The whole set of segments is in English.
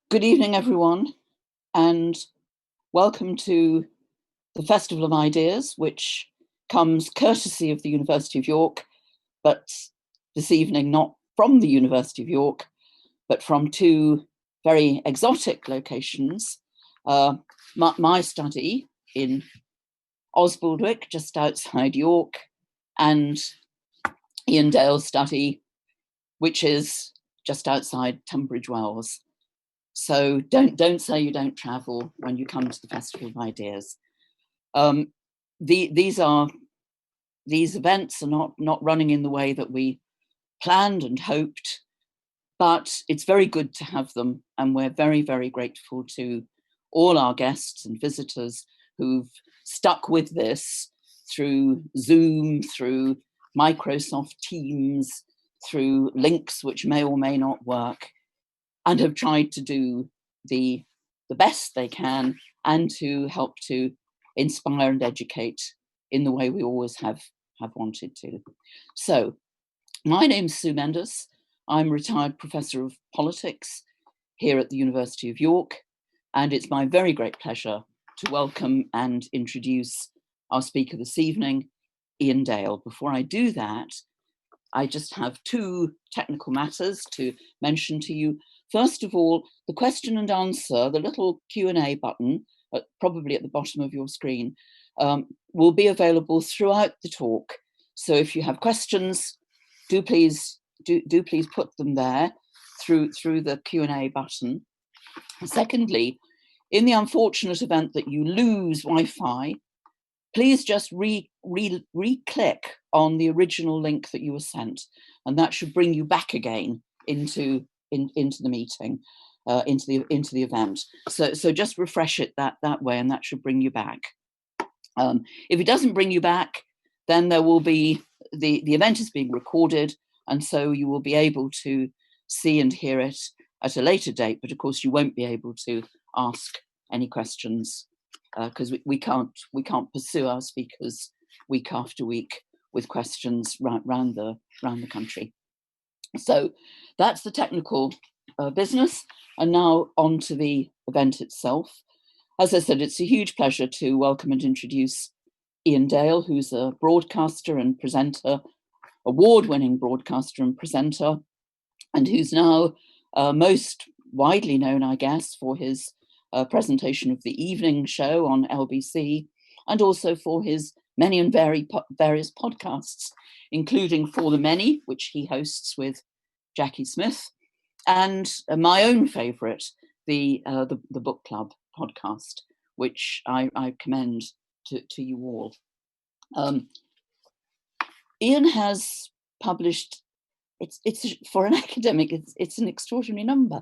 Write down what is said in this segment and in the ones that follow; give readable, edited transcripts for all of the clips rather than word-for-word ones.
Good evening, everyone, and welcome to the Festival of Ideas, which comes courtesy of the University of York, but this evening not from the University of York, but from two very exotic locations. My study in Osbaldwick, just outside York, and Iain Dale's study, which is just outside Tunbridge Wells. So don't say you don't travel when you come to the Festival of Ideas. These events are not running in the way that we planned and hoped, but it's very good to have them, and we're very, very grateful to all our guests and visitors who've stuck with this through Zoom, through Microsoft Teams, through links which may or may not work, and have tried to do the best they can and to help to inspire and educate in the way we always have wanted to. So, my name's Sue Mendes. I'm a retired professor of politics here at the University of York, and it's my very great pleasure to welcome and introduce our speaker this evening, Iain Dale. Before I do that, I just have two technical matters to mention to you. First of all, the question and answer, the little Q&A button, probably at the bottom of your screen, will be available throughout the talk. So if you have questions, do please put them there through the Q&A button. Secondly, in the unfortunate event that you lose Wi-Fi, please just re-click on the original link that you were sent, and that should bring you back again into the meeting, into the event. So just refresh it that way, and that should bring you back. If it doesn't bring you back, then there will be the event is being recorded, and so you will be able to see and hear it at a later date. But of course, you won't be able to ask any questions because we can't pursue our speakers week after week with questions round the country. So that's the technical business, and now on to the event itself. As I said, it's a huge pleasure to welcome and introduce Iain Dale, who's a broadcaster and presenter, award-winning broadcaster and presenter, and who's now most widely known, I guess, for his presentation of the evening show on LBC, and also for his many and various podcasts, including For the Many, which he hosts with Jackie Smith, and my own favourite, the Book Club podcast, which I commend to you all. Iain has published, it's for an academic, it's an extraordinary number,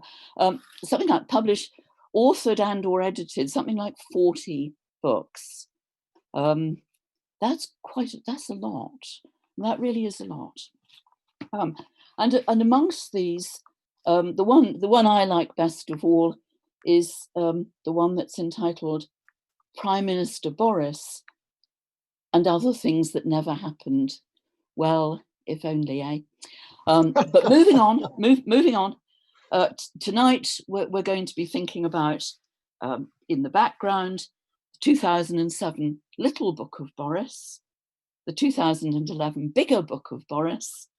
something like published, authored and or edited something like 40 books. That's a lot. That really is a lot. And amongst these, the one I like best of all is the one that's entitled Prime Minister Boris and Other Things That Never Happened. Well, if only, eh? But moving on. Tonight we're going to be thinking about, in the background, the 2007 Little Book of Boris, the 2011 Bigger Book of Boris,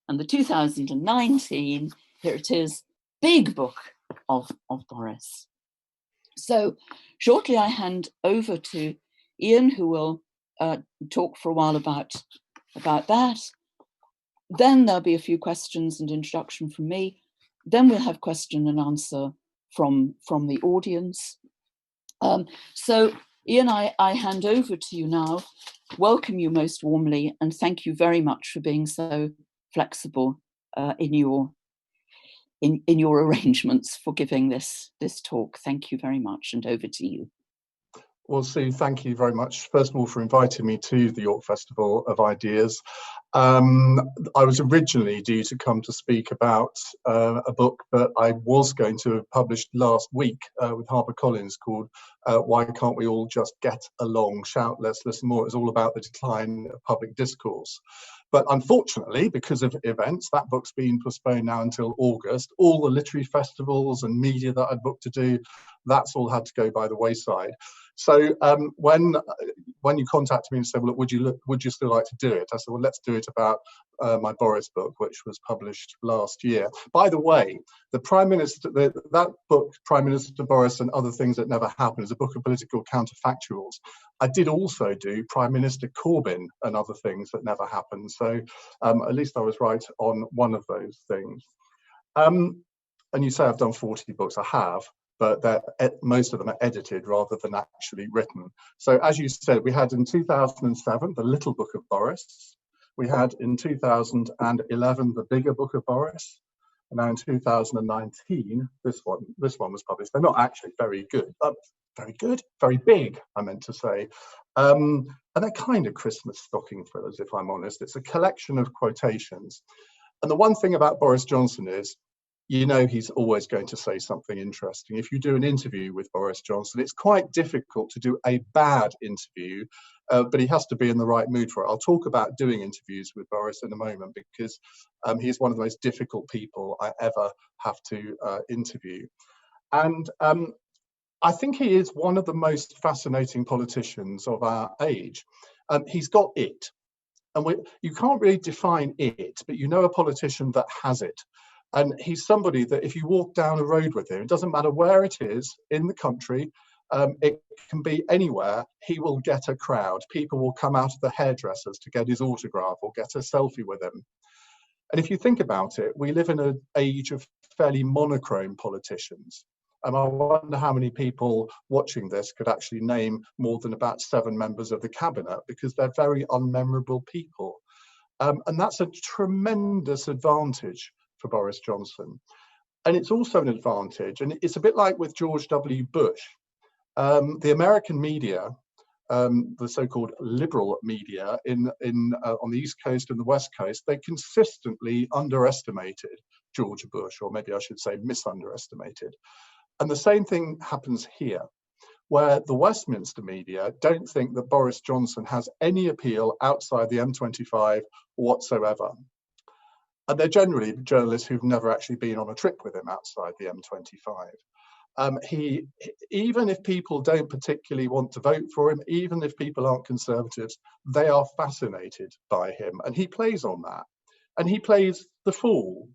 and the 2019, here it is, Big Book of Boris. So shortly I hand over to Iain, who will talk for a while about that. Then there'll be a few questions and introduction from me. Then we'll have question and answer from the audience. So Iain, I hand over to you now. Welcome you most warmly, and thank you very much for being so flexible in your arrangements for giving this talk. Thank you very much, and over to you. Well, Sue, thank you very much, first of all, for inviting me to the York Festival of Ideas. I was originally due to come to speak about a book that I was going to have published last week with HarperCollins called Why Can't We All Just Get Along? Shout, Let's Listen More. It's all about the decline of public discourse. But unfortunately, because of events, that book's been postponed now until August. All the literary festivals and media that I'd booked to do, that's all had to go by the wayside. So when you contacted me and said, well, look, would you still like to do it? I said, well, let's do it about my Boris book, which was published last year. By the way, the Prime Minister, that book, Prime Minister Boris and Other Things That Never Happened, is a book of political counterfactuals. I did also do Prime Minister Corbyn and Other Things That Never Happened. So at least I was right on one of those things. And you say I've done 40 books. I have, but most of them are edited rather than actually written. So as you said, we had in 2007, The Little Book of Boris. We had in 2011, The Bigger Book of Boris. And now in 2019, this one was published. They're not actually very good. Very big, I meant to say. And they're kind of Christmas stocking fillers, if I'm honest. It's a collection of quotations. And the one thing about Boris Johnson is, you know, he's always going to say something interesting. If you do an interview with Boris Johnson, it's quite difficult to do a bad interview, but he has to be in the right mood for it. I'll talk about doing interviews with Boris in a moment, because he's one of the most difficult people I ever have to interview. And I think he is one of the most fascinating politicians of our age. He's got it. And you can't really define it, but you know a politician that has it. And he's somebody that if you walk down a road with him, it doesn't matter where it is in the country, it can be anywhere, he will get a crowd. People will come out of the hairdressers to get his autograph or get a selfie with him. And if you think about it, we live in an age of fairly monochrome politicians. And I wonder how many people watching this could actually name more than about 7 members of the cabinet, because they're very unmemorable people. And that's a tremendous advantage for Boris Johnson. And it's also an advantage, and it's a bit like with George W. Bush. The American media, the so-called liberal media on the East Coast and the West Coast, they consistently underestimated George Bush, or maybe I should say misunderestimated. And the same thing happens here, where the Westminster media don't think that Boris Johnson has any appeal outside the M25 whatsoever. And they're generally journalists who've never actually been on a trip with him outside the M25. Even if people don't particularly want to vote for him, even if people aren't conservatives, they are fascinated by him. And he plays on that. And he plays the fool.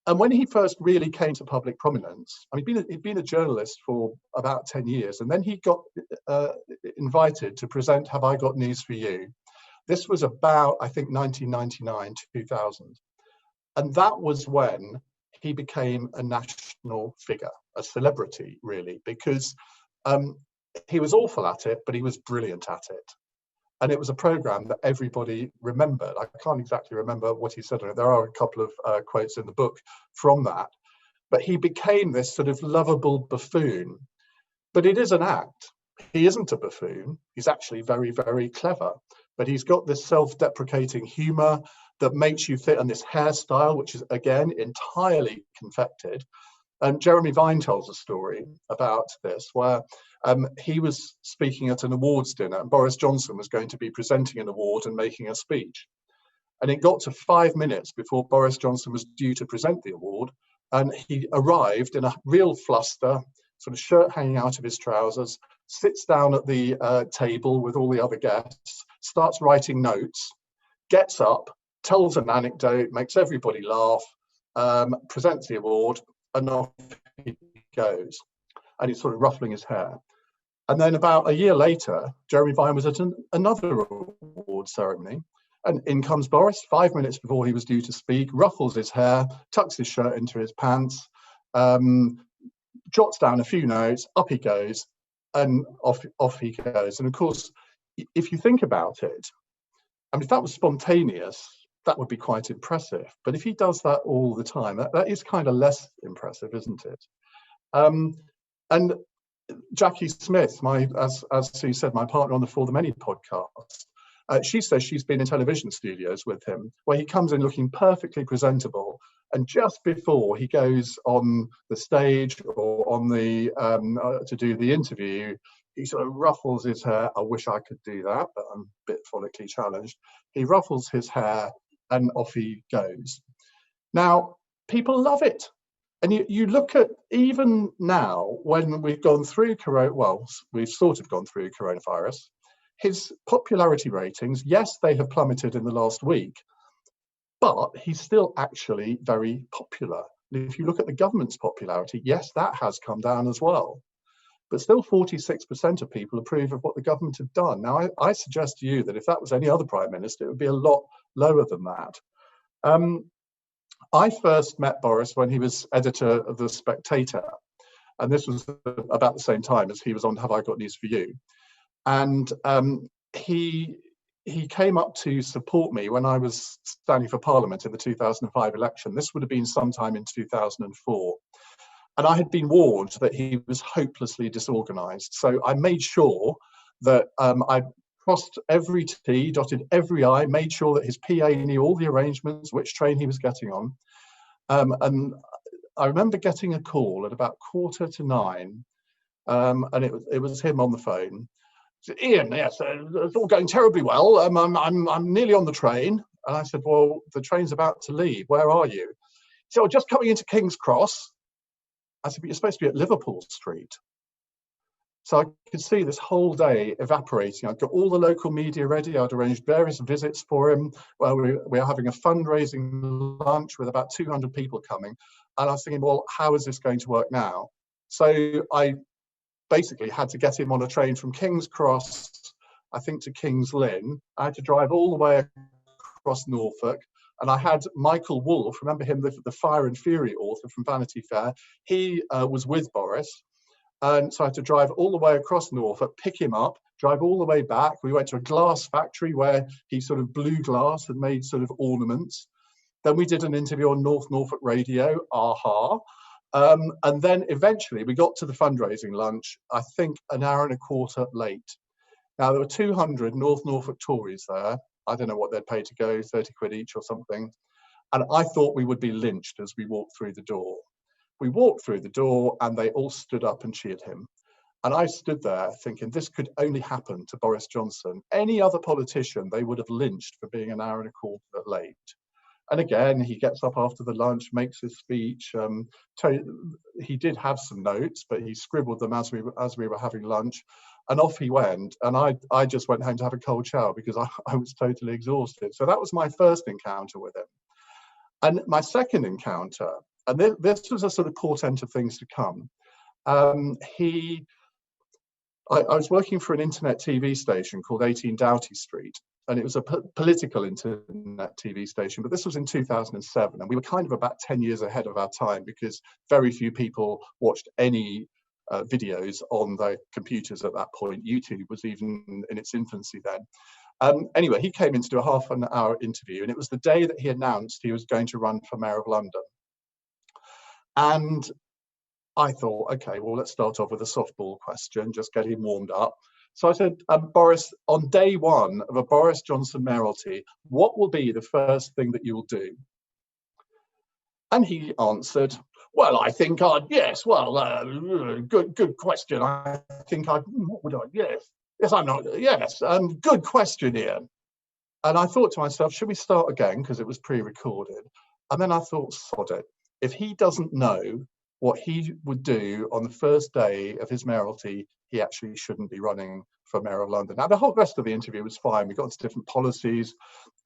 And when he first really came to public prominence, I mean, he'd been a journalist for about 10 years, and then he got invited to present Have I Got News for You? This was about, I think, 1999, 2000. And that was when he became a national figure, a celebrity, really, because he was awful at it, but he was brilliant at it. And it was a program that everybody remembered. I can't exactly remember what he said on it. There are a couple of quotes in the book from that. But he became this sort of lovable buffoon. But it is an act. He isn't a buffoon. He's actually very, very clever. But he's got this self-deprecating humor that makes you think, and this hairstyle, which is, again, entirely confected. And Jeremy Vine tells a story about this, where he was speaking at an awards dinner, and Boris Johnson was going to be presenting an award and making a speech. And it got to 5 minutes before Boris Johnson was due to present the award, and he arrived in a real fluster, sort of shirt hanging out of his trousers, sits down at the table with all the other guests, starts writing notes, gets up, tells an anecdote, makes everybody laugh, presents the award, and off he goes. And he's sort of ruffling his hair. And then about a year later, Jeremy Vine was at another award ceremony. And in comes Boris, 5 minutes before he was due to speak, ruffles his hair, tucks his shirt into his pants, jots down a few notes, up he goes, and off he goes. And of course, if you think about it, I mean, if that was spontaneous, that would be quite impressive. But if he does that all the time, that is kind of less impressive, isn't it? And Jackie Smith, as Sue said, my partner on the For the Many podcast, she says she's been in television studios with him, where he comes in looking perfectly presentable, and just before he goes on the stage or on the to do the interview, he sort of ruffles his hair. I wish I could do that, but I'm a bit follically challenged. He ruffles his hair and off he goes. Now, people love it. And you look at, even now, when we've gone through we've sort of gone through coronavirus, his popularity ratings, yes, they have plummeted in the last week, but he's still actually very popular. If you look at the government's popularity, yes, that has come down as well. But still 46% of people approve of what the government have done. Now, I suggest to you that if that was any other prime minister, it would be a lot lower than that. I first met Boris when he was editor of The Spectator, and this was about the same time as he was on Have I Got News for You? And he came up to support me when I was standing for Parliament in the 2005 election. This would have been sometime in 2004. And I had been warned that he was hopelessly disorganised. So I made sure that I crossed every T, dotted every I, made sure that his PA knew all the arrangements, which train he was getting on. And I remember getting a call at about 9:15, and it was him on the phone. He said, Iain, yes, it's all going terribly well. I'm nearly on the train. And I said, well, the train's about to leave. Where are you? He said, oh, just coming into King's Cross. I said, but you're supposed to be at Liverpool Street. So I could see this whole day evaporating. I'd got all the local media ready. I'd arranged various visits for him. Well, we were having a fundraising lunch with about 200 people coming. And I was thinking, well, how is this going to work now? So I basically had to get him on a train from King's Cross, I think, to King's Lynn. I had to drive all the way across Norfolk. And I had Michael Wolff, remember him, the Fire and Fury author from Vanity Fair. He was with Boris. And so I had to drive all the way across Norfolk, pick him up, drive all the way back. We went to a glass factory where he sort of blew glass and made sort of ornaments. Then we did an interview on North Norfolk Radio, AHA. And then eventually we got to the fundraising lunch, I think an hour and a quarter late. Now, there were 200 North Norfolk Tories there. I don't know what they'd paid to go, 30 quid each or something. And I thought we would be lynched as we walked through the door. We walked through the door and they all stood up and cheered him. And I stood there thinking this could only happen to Boris Johnson. Any other politician, they would have lynched for being an hour and a quarter late. And again, he gets up after the lunch, makes his speech. He did have some notes, but he scribbled them as we were having lunch. And off he went. And I just went home to have a cold shower because I was totally exhausted. So that was my first encounter with him. And my second encounter, and this was a sort of portent of things to come. I was working for an internet TV station called 18 Doughty Street, and it was a political internet TV station, but this was in 2007, and we were kind of about 10 years ahead of our time because very few people watched any videos on their computers at that point. YouTube was even in its infancy then. Anyway, he came in to do a half an hour interview, and it was the day that he announced he was going to run for Mayor of London. And I thought, okay, well, let's start off with a softball question, just get him warmed up. So I said, Boris, on day one of a Boris Johnson mayoralty, what will be the first thing that you will do? And he answered, well, I think yes, well, good question. I think what would I, yes, I'm not, yes, good question, Iain. And I thought to myself, should we start again? Because it was pre-recorded. And then I thought, sod it. If he doesn't know what he would do on the first day of his mayoralty, he actually shouldn't be running for Mayor of London. Now, the whole rest of the interview was fine. We got into different policies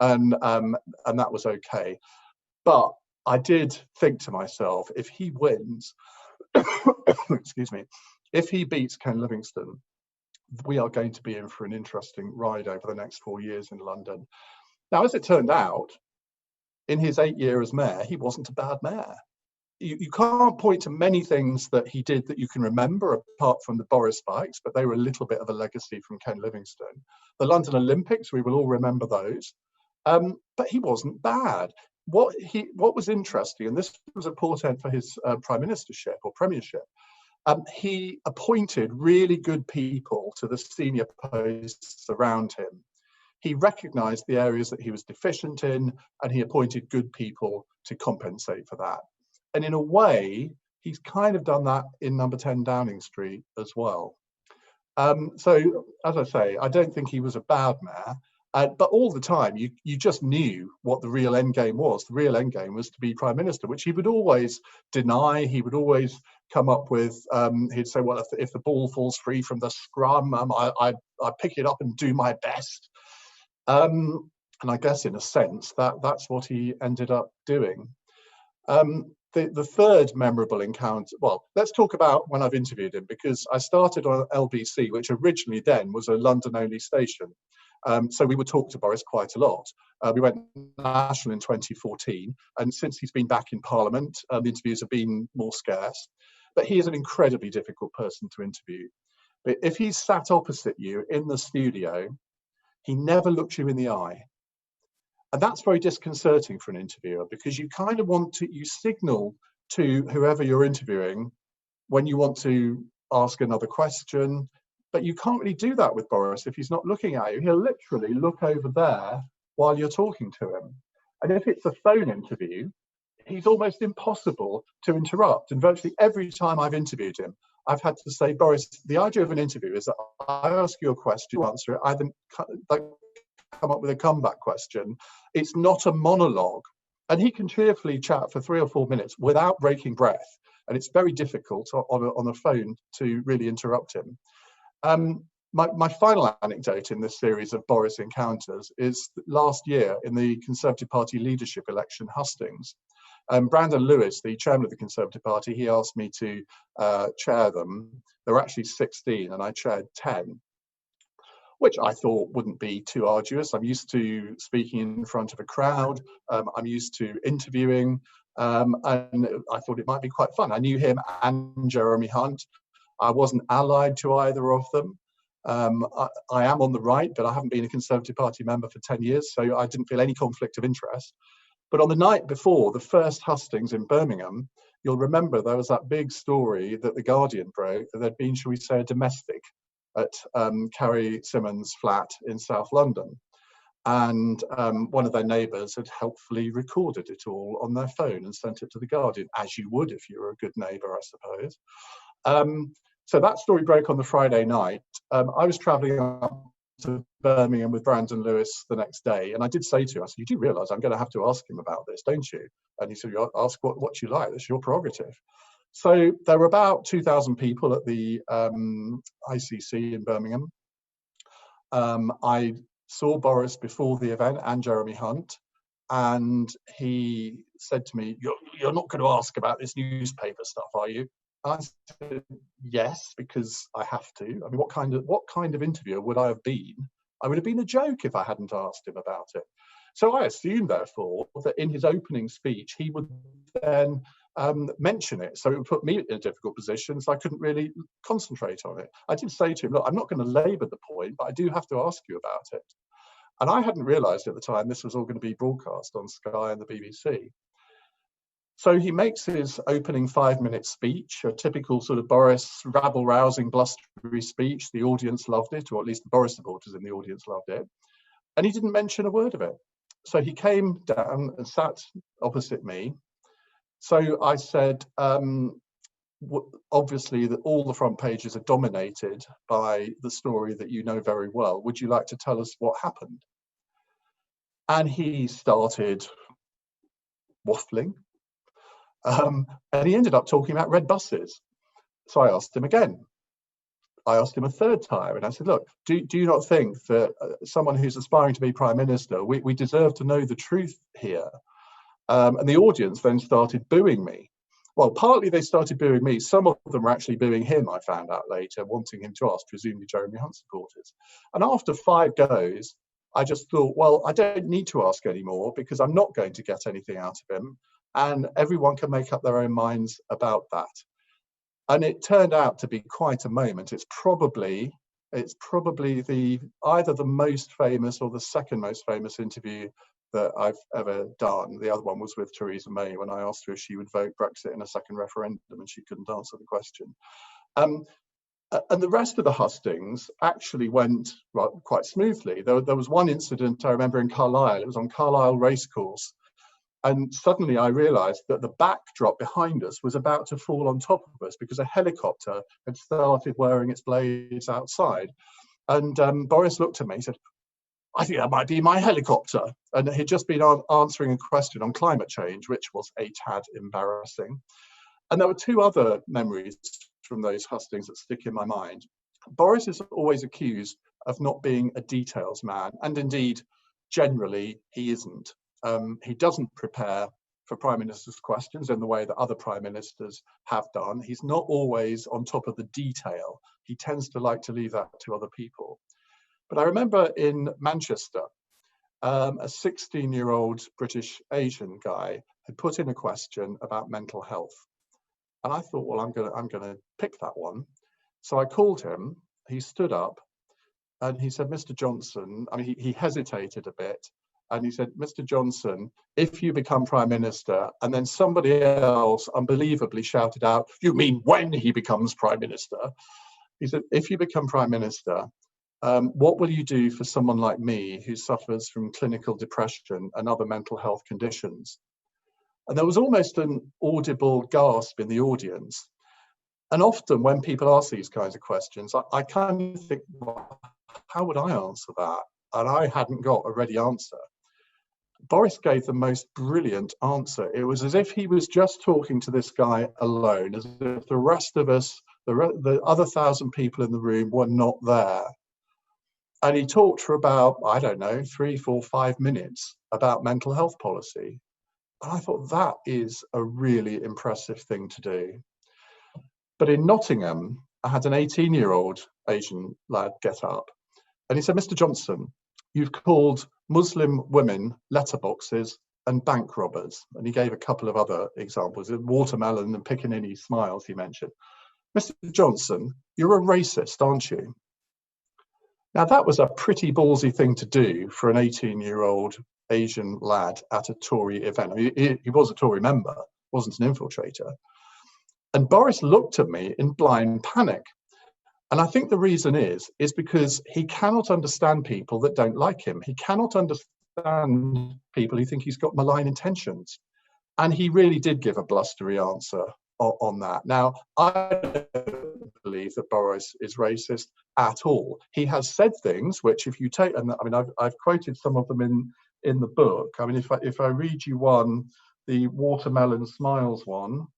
and that was okay. But I did think to myself, if he wins, excuse me, if he beats Ken Livingstone, we are going to be in for an interesting ride over the next 4 years in London. Now, as it turned out, in his 8 years as mayor, he wasn't a bad mayor. You can't point to many things that he did that you can remember apart from the Boris spikes, but they were a little bit of a legacy from Ken Livingstone. The London Olympics, we will all remember those, but he wasn't bad. What was interesting, and this was a portent for his prime ministership or premiership, he appointed really good people to the senior posts around him. He recognised the areas that he was deficient in, and he appointed good people to compensate for that. And in a way, he's kind of done that in number 10 Downing Street as well. So, as I say, I don't think he was a bad mayor, but all the time you just knew what the real end game was. The real end game was to be prime minister, which he would always deny. He would always come up with, he'd say, well, if the ball falls free from the scrum, I pick it up and do my best. And I guess in a sense that's what he ended up doing. The third memorable encounter, well, let's talk about when I've interviewed him, because I started on LBC, which originally then was a London-only station. So we would talk to Boris quite a lot. We went national in 2014, and since he's been back in Parliament, the interviews have been more scarce. But he is an incredibly difficult person to interview. But if he's sat opposite you in the studio, he never looks you in the eye. And that's very disconcerting for an interviewer, because you kind of want to, you signal to whoever you're interviewing when you want to ask another question, but you can't really do that with Boris if he's not looking at you. He'll literally look over there while you're talking to him. And if it's a phone interview, he's almost impossible to interrupt. And virtually every time I've interviewed him, I've had to say, Boris, the idea of an interview is that I ask you a question, you answer it, I then come up with a comeback question. It's not a monologue. And he can cheerfully chat for 3 or 4 minutes without breaking breath. And it's very difficult on a phone to really interrupt him. My final anecdote in this series of Boris encounters is last year in the Conservative Party leadership election hustings. Brandon Lewis, the chairman of the Conservative Party, he asked me to chair them. There were actually 16 and I chaired 10, which I thought wouldn't be too arduous. I'm used to speaking in front of a crowd. I'm used to interviewing, and I thought it might be quite fun. I knew him and Jeremy Hunt. I wasn't allied to either of them. I am on the right, but I haven't been a Conservative Party member for 10 years, so I didn't feel any conflict of interest. But on the night before the first hustings in Birmingham, you'll remember there was that big story that The Guardian broke, that there'd been, shall we say, a domestic at Carrie Symonds' flat in South London. And one of their neighbours had helpfully recorded it all on their phone and sent it to The Guardian, as you would if you were a good neighbour, I suppose. So that story broke on the Friday night. I was travelling up to Birmingham with Brandon Lewis the next day, and I did say to him, I said, you do realise I'm going to have to ask him about this, don't you? And he said, you ask what you like, that's your prerogative. So there were about 2,000 people at the ICC in Birmingham. I saw Boris before the event and Jeremy Hunt, and he said to me, you're not going to ask about this newspaper stuff, are you? I said, yes, because I have to. I mean, what kind of interviewer would I have been? I would have been a joke if I hadn't asked him about it. So I assumed, therefore, that in his opening speech, he would then mention it. So it would put me in a difficult position, so I couldn't really concentrate on it. I did say to him, look, I'm not going to labour the point, but I do have to ask you about it. And I hadn't realised at the time this was all going to be broadcast on Sky and the BBC. So he makes his opening 5-minute speech, a typical sort of Boris rabble-rousing, blustery speech. The audience loved it, or at least the Boris supporters in the audience loved it. And he didn't mention a word of it. So he came down and sat opposite me. So I said, obviously that all the front pages are dominated by the story that you know very well. Would you like to tell us what happened? And he started waffling. And he ended up talking about red buses. So I asked him again. I asked him a third time, and I said, look, do you not think that someone who's aspiring to be Prime Minister, we deserve to know the truth here? And the audience then started booing me. Well, partly they started booing me. Some of them were actually booing him, I found out later, wanting him to ask, presumably Jeremy Hunt supporters. And after 5 goes, I just thought, well, I don't need to ask anymore because I'm not going to get anything out of him. And everyone can make up their own minds about that. And it turned out to be quite a moment. It's probably either the most famous or the second most famous interview that I've ever done. The other one was with Theresa May when I asked her if she would vote Brexit in a second referendum, and she couldn't answer the question. And the rest of the hustings actually went quite smoothly. There was one incident I remember in Carlisle. It was on Carlisle Racecourse. And suddenly I realized that the backdrop behind us was about to fall on top of us because a helicopter had started wearing its blades outside. And Boris looked at me and said, "I think that might be my helicopter." And he'd just been answering a question on climate change, which was a tad embarrassing. And there were two other memories from those hustings that stick in my mind. Boris is always accused of not being a details man, and indeed, generally, he isn't. He doesn't prepare for Prime Minister's questions in the way that other Prime Ministers have done. He's not always on top of the detail. He tends to like to leave that to other people. But I remember in Manchester, a 16-year-old British Asian guy had put in a question about mental health. And I thought, well, I'm gonna pick that one. So I called him, he stood up, and he said, "Mr. Johnson," I mean, he hesitated a bit, and he said, "Mr. Johnson, if you become Prime Minister," and then somebody else unbelievably shouted out, "You mean when he becomes Prime Minister?" He said, "If you become Prime Minister, what will you do for someone like me who suffers from clinical depression and other mental health conditions?" And there was almost an audible gasp in the audience. And often when people ask these kinds of questions, I kind of think, well, how would I answer that? And I hadn't got a ready answer. Boris gave the most brilliant answer. It was as if he was just talking to this guy alone, as if the rest of us, the other 1,000 people in the room were not there. And he talked for about, I don't know, 3, 4, 5 minutes about mental health policy. And I thought that is a really impressive thing to do. But in Nottingham, I had an 18-year-old Asian lad get up and he said, "Mr. Johnson, you've called Muslim women letterboxes and bank robbers." And he gave a couple of other examples, watermelon and pickaninny smiles he mentioned. "Mr. Johnson, you're a racist, aren't you?" Now, that was a pretty ballsy thing to do for an 18-year-old Asian lad at a Tory event. I mean, he was a Tory member, wasn't an infiltrator. And Boris looked at me in blind panic. And I think the reason is because he cannot understand people that don't like him. He cannot understand people who think he's got malign intentions. And he really did give a blustery answer on that. Now, I don't believe that Boris is racist at all. He has said things which, if you take, and I mean, I've quoted some of them in the book. I mean, if I read you one, the watermelon smiles one,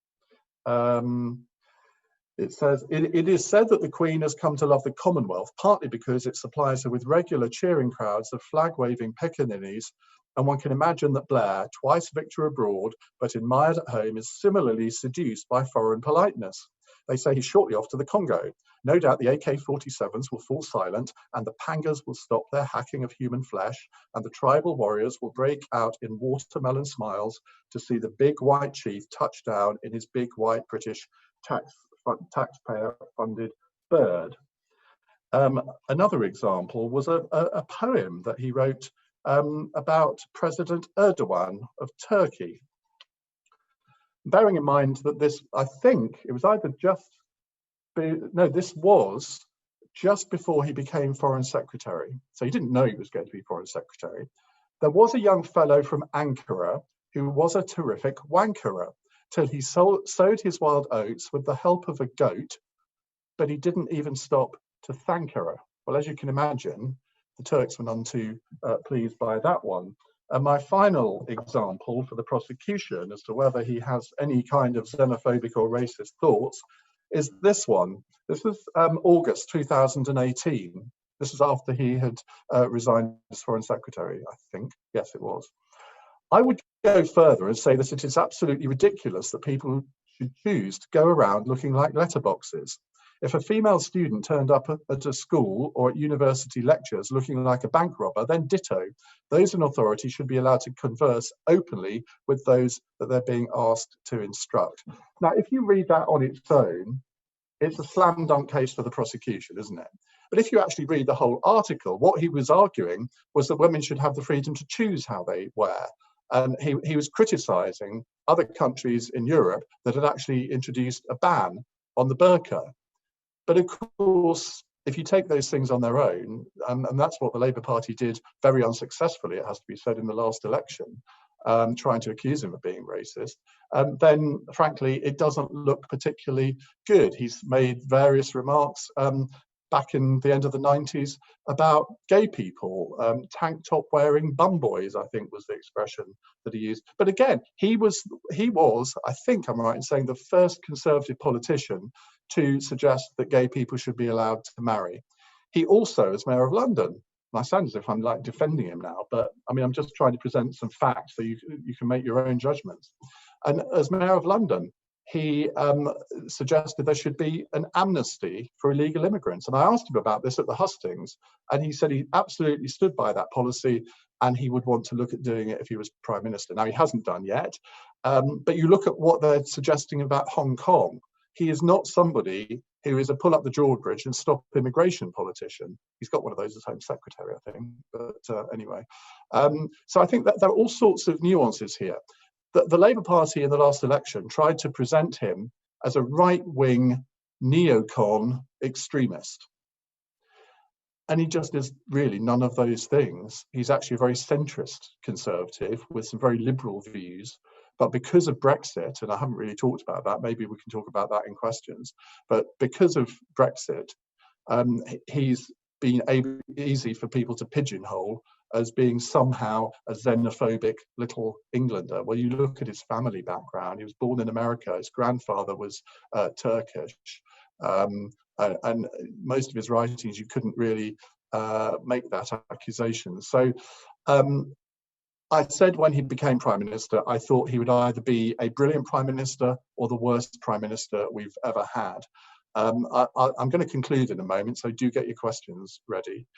it says, it is said that the Queen has come to love the Commonwealth, partly because it supplies her with regular cheering crowds of flag-waving pickaninnies, and one can imagine that Blair, twice victor abroad, but admired at home, is similarly seduced by foreign politeness. They say he's shortly off to the Congo. No doubt the AK-47s will fall silent, and the pangas will stop their hacking of human flesh, and the tribal warriors will break out in watermelon smiles to see the big white chief touch down in his big white British taxpayer-funded bird. Another example was a poem that he wrote about President Erdogan of Turkey. Bearing in mind that this, I think it was either this was just before he became Foreign Secretary. So he didn't know he was going to be Foreign Secretary. There was a young fellow from Ankara who was a terrific wankerer till he sowed his wild oats with the help of a goat, but he didn't even stop to thank her. Well, as you can imagine, the Turks were none too pleased by that one. And my final example for the prosecution as to whether he has any kind of xenophobic or racist thoughts is this one. This is August 2018. This is after he had resigned as Foreign Secretary, I think. Yes, it was. I would go further and say that it is absolutely ridiculous that people should choose to go around looking like letterboxes. If a female student turned up at a school or at university lectures looking like a bank robber, then ditto. Those in authority should be allowed to converse openly with those that they're being asked to instruct. Now, if you read that on its own, it's a slam dunk case for the prosecution, isn't it? But if you actually read the whole article, what he was arguing was that women should have the freedom to choose how they wear. And he was criticizing other countries in Europe that had actually introduced a ban on the burqa. But of course, if you take those things on their own, and that's what the Labour Party did very unsuccessfully, it has to be said, in the last election, trying to accuse him of being racist, then frankly, it doesn't look particularly good. He's made various remarks back in the end of the 90s about gay people, tank top wearing bum boys, I think was the expression that he used. But again, he was, I think I'm right in saying, the first Conservative politician to suggest that gay people should be allowed to marry. He also, as Mayor of London, and I sound as if I'm like defending him now, but I mean, I'm just trying to present some facts so you can make your own judgments. And as Mayor of London, he suggested there should be an amnesty for illegal immigrants. And I asked him about this at the hustings, and he said he absolutely stood by that policy and he would want to look at doing it if he was Prime Minister. Now, he hasn't done yet, but you look at what they're suggesting about Hong Kong. He is not somebody who is a pull up the drawbridge and stop immigration politician. He's got one of those as Home Secretary, I think, but anyway. So I think that there are all sorts of nuances here. The Labour Party in the last election tried to present him as a right-wing neocon extremist. And he just is really none of those things. He's actually a very centrist Conservative with some very liberal views. But because of Brexit, and I haven't really talked about that, maybe we can talk about that in questions, but because of Brexit, he's been easy for people to pigeonhole as being somehow a xenophobic little Englander. Well, you look at his family background. He was born in America. His grandfather was Turkish. And most of his writings, you couldn't really make that accusation. So I said when he became Prime Minister, I thought he would either be a brilliant Prime Minister or the worst Prime Minister we've ever had. I'm going to conclude in a moment, so do get your questions ready.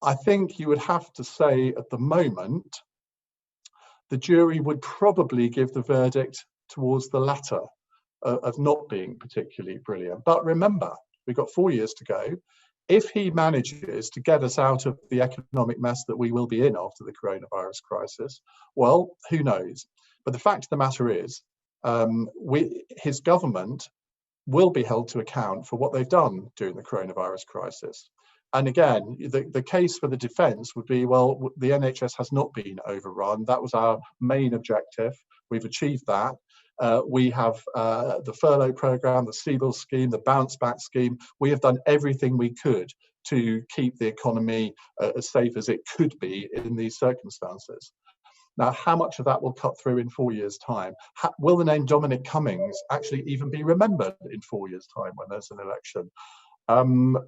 I think you would have to say at the moment, the jury would probably give the verdict towards the latter, of not being particularly brilliant. But remember, we've got 4 years to go. If he manages to get us out of the economic mess that we will be in after the coronavirus crisis, well, who knows? But the fact of the matter is, his government will be held to account for what they've done during the coronavirus crisis. And again, the case for the defence would be, well, the NHS has not been overrun. That was our main objective. We've achieved that. We have the furlough programme, the CBILS scheme, the bounce back scheme. We have done everything we could to keep the economy as safe as it could be in these circumstances. Now, how much of that will cut through in 4 years' time? Will the name Dominic Cummings actually even be remembered in 4 years' time when there's an election?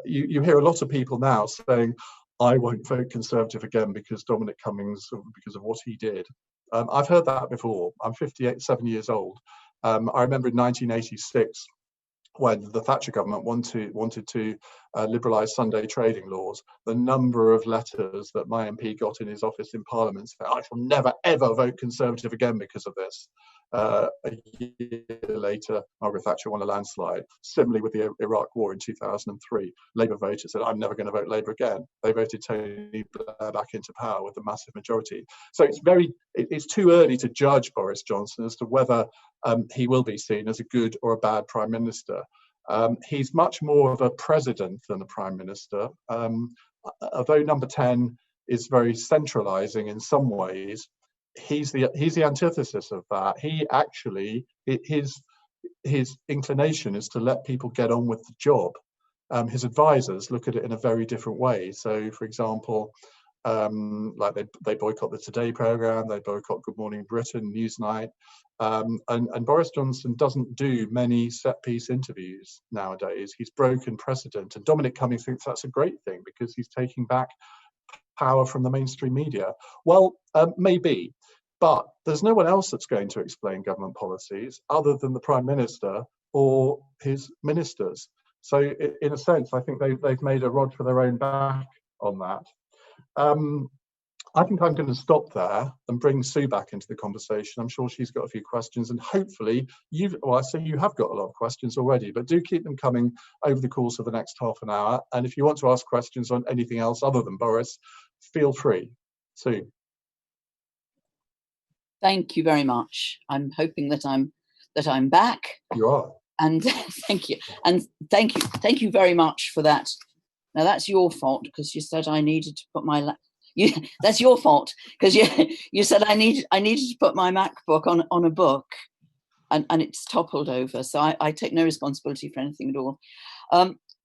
You hear a lot of people now saying, I won't vote Conservative again because Dominic Cummings, because of what he did. I've heard that before. I'm 7 years old. I remember in 1986, when the Thatcher government wanted to liberalise Sunday trading laws, the number of letters that my MP got in his office in Parliament saying, I shall never, ever vote Conservative again because of this. A year later, Margaret Thatcher won a landslide. Similarly with the Iraq War in 2003, Labour voters said, I'm never going to vote Labour again. They voted Tony Blair back into power with a massive majority. So it's too early to judge Boris Johnson as to whether he will be seen as a good or a bad Prime Minister. He's much more of a president than a Prime Minister. Although number 10 is very centralising in some ways, he's the antithesis of that. He actually, his inclination is to let people get on with the job. His advisors look at it in a very different way. So, for example, like they boycott the Today programme, they boycott Good Morning Britain, Newsnight, and Boris Johnson doesn't do many set-piece interviews nowadays. He's broken precedent, and Dominic Cummings thinks that's a great thing because he's taking back power from the mainstream media. Well, maybe, but there's no one else that's going to explain government policies other than the Prime Minister or his ministers. So in a sense, I think they've made a rod for their own back on that. I think I'm going to stop there and bring Sue back into the conversation. I'm sure she's got a few questions, and hopefully I see you have got a lot of questions already, but do keep them coming over the course of the next half an hour. And if you want to ask questions on anything else other than Boris, feel free. Sue. Thank you very much. I'm hoping that I'm back. You are. And thank you. And thank you very much for that. Now that's your fault because you said I needed to put my That's your fault, because you said I needed to put my MacBook on a book, and it's toppled over. So I take no responsibility for anything at all.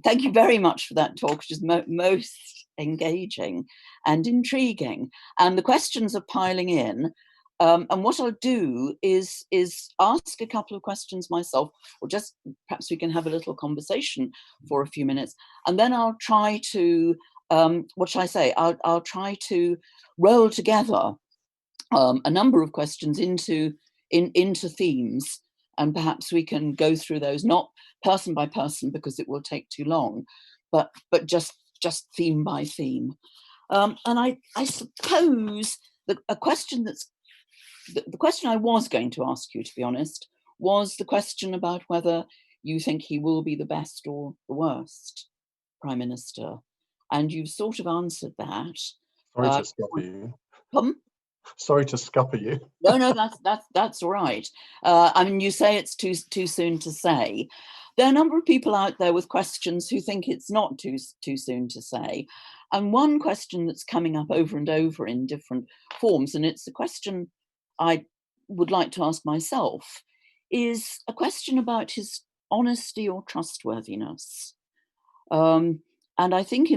Thank you very much for that talk, which is most engaging and intriguing. And the questions are piling in. And what I'll do is ask a couple of questions myself, or just perhaps we can have a little conversation for a few minutes, and then I'll try to what shall I say? I'll try to roll together a number of questions into themes, and perhaps we can go through those, not person by person because it will take too long, but just theme by theme. And I suppose a question that's the question I was going to ask you, to be honest, was the question about whether you think he will be the best or the worst Prime Minister. And you've sort of answered that. Sorry to scupper you. Pardon? Sorry to scupper you. No, that's all right. I mean, you say it's too soon to say. There are a number of people out there with questions who think it's not too soon to say. And one question that's coming up over and over in different forms, and it's a question I would like to ask myself, is a question about his honesty or trustworthiness. And I think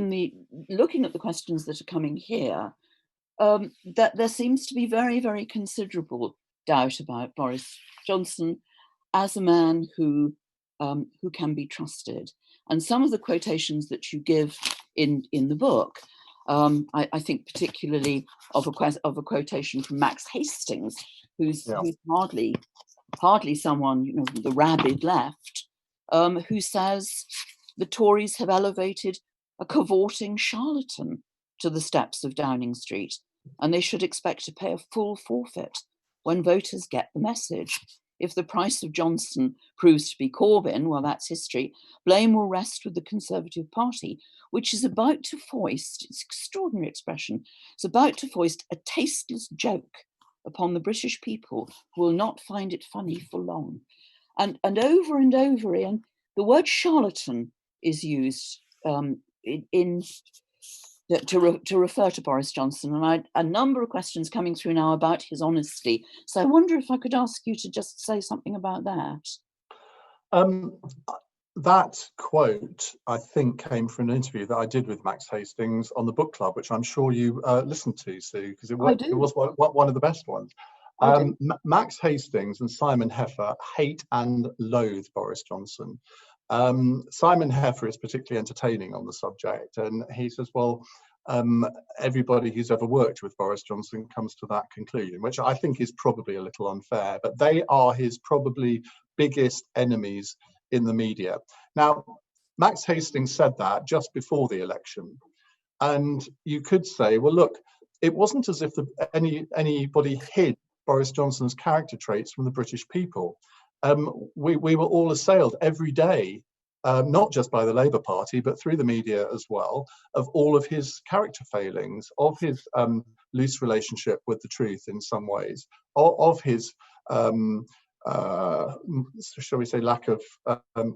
looking at the questions that are coming here, that there seems to be very, very considerable doubt about Boris Johnson as a man who can be trusted. And some of the quotations that you give in the book, I think particularly of a quotation from Max Hastings, who's hardly someone, the rabid left, who says the Tories have elevated a cavorting charlatan to the steps of Downing Street, and they should expect to pay a full forfeit when voters get the message. If the price of Johnson proves to be Corbyn, well, that's history. Blame will rest with the Conservative Party, which is about to foist, it's an extraordinary expression, it's about to foist a tasteless joke upon the British people who will not find it funny for long. And over and over again, the word charlatan is used to refer to Boris Johnson, and a number of questions coming through now about his honesty. So I wonder if I could ask you to just say something about that. That quote, I think, came from an interview that I did with Max Hastings on the book club, which I'm sure you listened to, Sue, because it was one of the best ones. Max Hastings and Simon Heffer hate and loathe Boris Johnson. Simon Heffer is particularly entertaining on the subject, and he says, well, everybody who's ever worked with Boris Johnson comes to that conclusion, which I think is probably a little unfair, but they are his probably biggest enemies in the media. Now, Max Hastings said that just before the election, and you could say, well, look, it wasn't as if anybody hid Boris Johnson's character traits from the British people. We were all assailed every day, not just by the Labour Party, but through the media as well, of all of his character failings, of his loose relationship with the truth in some ways, of his, shall we say, lack of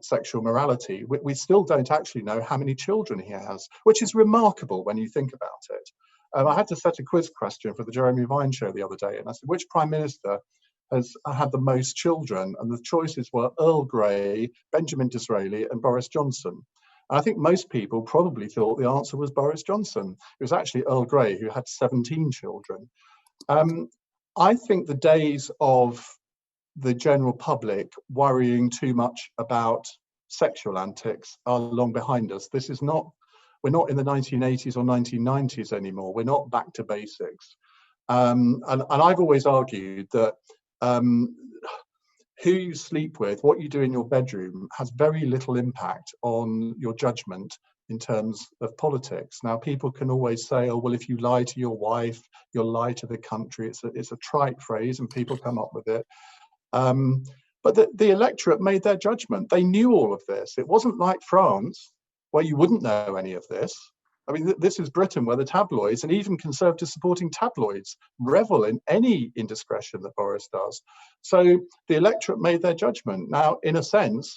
sexual morality. We still don't actually know how many children he has, which is remarkable when you think about it. I had to set a quiz question for the Jeremy Vine show the other day, and I said, which Prime Minister has had the most children? And the choices were Earl Grey, Benjamin Disraeli, and Boris Johnson. And I think most people probably thought the answer was Boris Johnson. It was actually Earl Grey who had 17 children. I think the days of the general public worrying too much about sexual antics are long behind us. We're not in the 1980s or 1990s anymore. We're not back to basics. And I've always argued that who you sleep with, what you do in your bedroom, has very little impact on your judgment in terms of politics. Now, people can always say, oh, well, if you lie to your wife, you'll lie to the country. It's a trite phrase, and people come up with it. But the electorate made their judgment. They knew all of this. It wasn't like France, where you wouldn't know any of this. I mean, this is Britain, where the tabloids, and even Conservative supporting tabloids, revel in any indiscretion that Boris does. So the electorate made their judgment. Now, in a sense,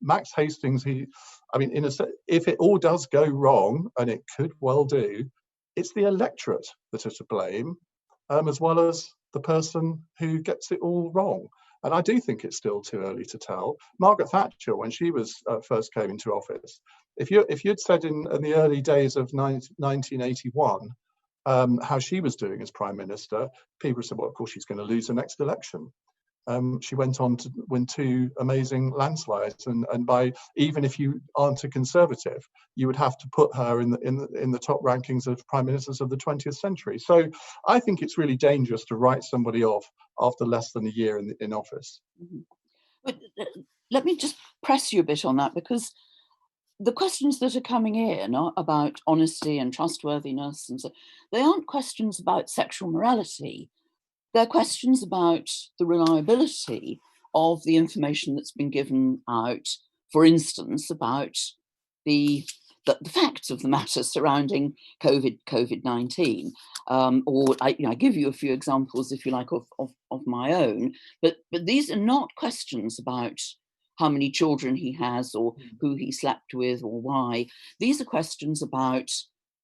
Max Hastings, if it all does go wrong, and it could well do, it's the electorate that are to blame, as well as the person who gets it all wrong. And I do think it's still too early to tell. Margaret Thatcher, when she was first came into office, if you'd said in the early days of 1981 how she was doing as Prime Minister, people said, well, of course she's going to lose the next election. She went on to win 2 amazing landslides, and by, even if you aren't a Conservative, you would have to put her in the top rankings of prime ministers of the 20th century. So I think it's really dangerous to write somebody off after less than a year in office. Mm-hmm. But let me just press you a bit on that, because the questions that are coming in are about honesty and trustworthiness, and so they aren't questions about sexual morality. They're questions about the reliability of the information that's been given out, for instance, about the facts of the matter surrounding COVID-19. Or I give you a few examples, if you like, of my own. But these are not questions about how many children he has, or who he slept with, or why. These are questions about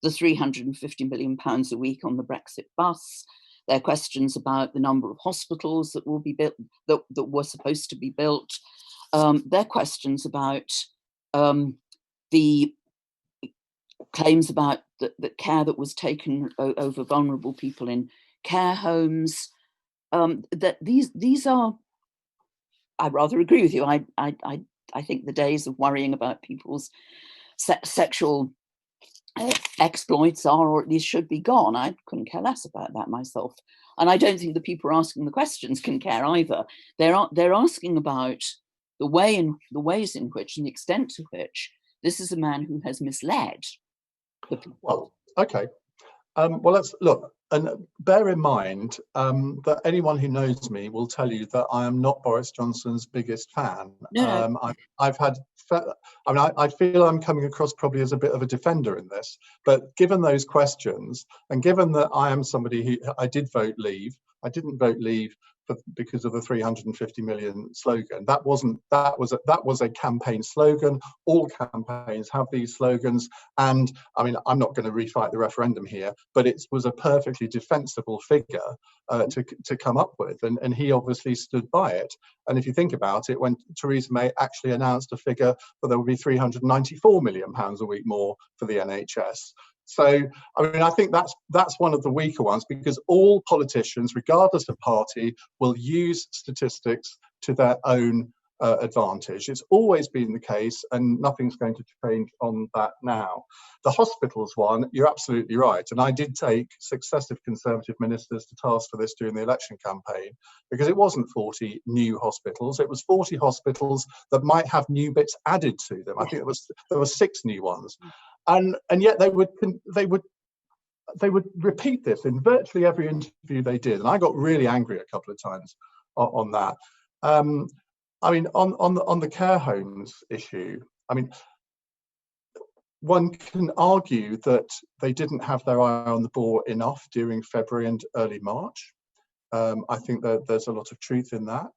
the £350 million a week on the Brexit bus. They're questions about the number of hospitals that will be built, that were supposed to be built. They're questions about the claims about the care that was taken over vulnerable people in care homes. That these are, I rather agree with you. I think the days of worrying about people's sexual exploits are, or at least should be, gone. I couldn't care less about that myself, and I don't think the people asking the questions can care either. They're asking about the ways in which, and the extent to which, this is a man who has misled the people. Well, okay. Well, let's look, and bear in mind that anyone who knows me will tell you that I am not Boris Johnson's biggest fan. No. I feel I'm coming across probably as a bit of a defender in this, but given those questions, and given that I am somebody who I didn't vote Leave because of the 350 million slogan. That was a campaign slogan. All campaigns have these slogans, and I mean, I'm not going to refight the referendum here, but it was a perfectly defensible figure to come up with, and he obviously stood by it. And if you think about it, when Theresa May actually announced a figure that there would be £394 million a week more for the NHS. So, I mean, I think that's one of the weaker ones, because all politicians, regardless of party, will use statistics to their own advantage. It's always been the case, and nothing's going to change on that now. The hospitals one, you're absolutely right. And I did take successive Conservative ministers to task for this during the election campaign, because it wasn't 40 new hospitals. It was 40 hospitals that might have new bits added to them. I think there were 6 new ones. And yet they would repeat this in virtually every interview they did, and I got really angry a couple of times on that. I mean, on the care homes issue, I mean, one can argue that they didn't have their eye on the ball enough during February and early March. I think that there's a lot of truth in that.